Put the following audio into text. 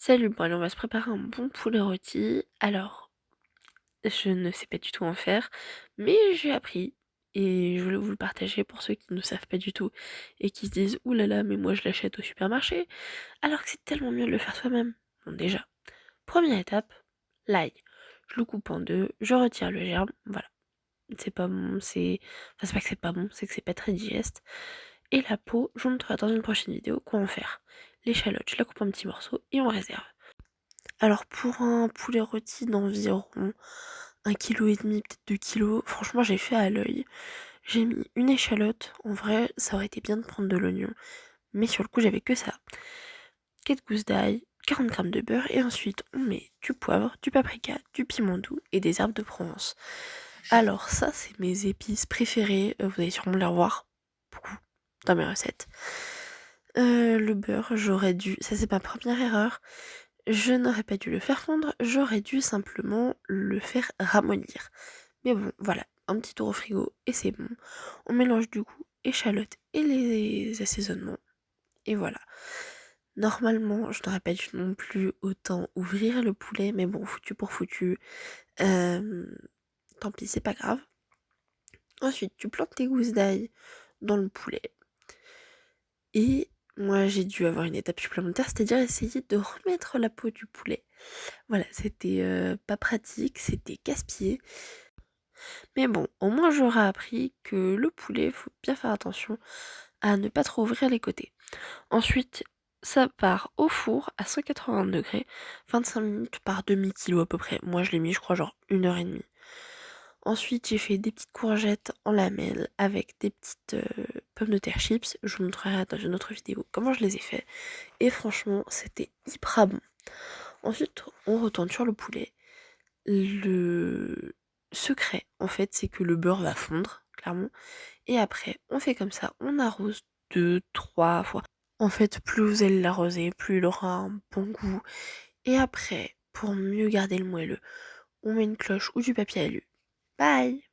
Salut, bon allez, on va se préparer un bon poulet rôti. Alors, je ne sais pas du tout en faire, mais j'ai appris et je voulais vous le partager pour ceux qui ne savent pas du tout et qui se disent ouh là là, mais moi je l'achète au supermarché, alors que c'est tellement mieux de le faire soi-même. Bon, déjà, première étape, l'ail. Je le coupe en deux, je retire le germe, voilà. C'est pas bon, Enfin, c'est pas que c'est pas bon, c'est que c'est pas très digeste. Et la peau, je vous montrerai dans une prochaine vidéo quoi en faire. L'échalote, je la coupe en petits morceaux et on réserve. Alors pour un poulet rôti d'environ 1,5 kg, peut-être 2 kilos, franchement j'ai fait à l'œil. J'ai mis une échalote, en vrai ça aurait été bien de prendre de l'oignon, mais sur le coup j'avais que ça. 4 gousses d'ail, 40 g de beurre et ensuite on met du poivre, du paprika, du piment doux et des herbes de Provence. Alors ça c'est mes épices préférées, vous allez sûrement les revoir beaucoup dans mes recettes. Le beurre, ça c'est ma première erreur, je n'aurais pas dû le faire fondre, j'aurais dû simplement le faire ramollir. Mais bon, voilà, un petit tour au frigo et c'est bon. On mélange du coup échalotes et les assaisonnements. Et voilà. Normalement, je n'aurais pas dû non plus autant ouvrir le poulet, mais bon, foutu pour foutu. Euh, Tant pis, c'est pas grave. Ensuite, tu plantes tes gousses d'ail dans le poulet. Et moi, j'ai dû avoir une étape supplémentaire, c'est-à-dire essayer de remettre la peau du poulet. Voilà, c'était pas pratique, c'était casse-pied. Mais bon, au moins j'aurais appris que le poulet, faut bien faire attention à ne pas trop ouvrir les côtés. Ensuite, ça part au four à 180 degrés, 25 minutes par demi-kilo à peu près. Moi je l'ai mis, je crois, genre 1 h 30. Ensuite, j'ai fait des petites courgettes en lamelles avec des petites pommes de terre chips. Je vous montrerai dans une autre vidéo comment je les ai fait. Et franchement, c'était hyper bon. Ensuite, on retourne sur le poulet. Le secret, en fait, c'est que le beurre va fondre, clairement. Et après, on fait comme ça, on arrose 2, 3 fois. En fait, plus vous allez l'arroser, plus il aura un bon goût. Et après, pour mieux garder le moelleux, on met une cloche ou du papier alu. Bye!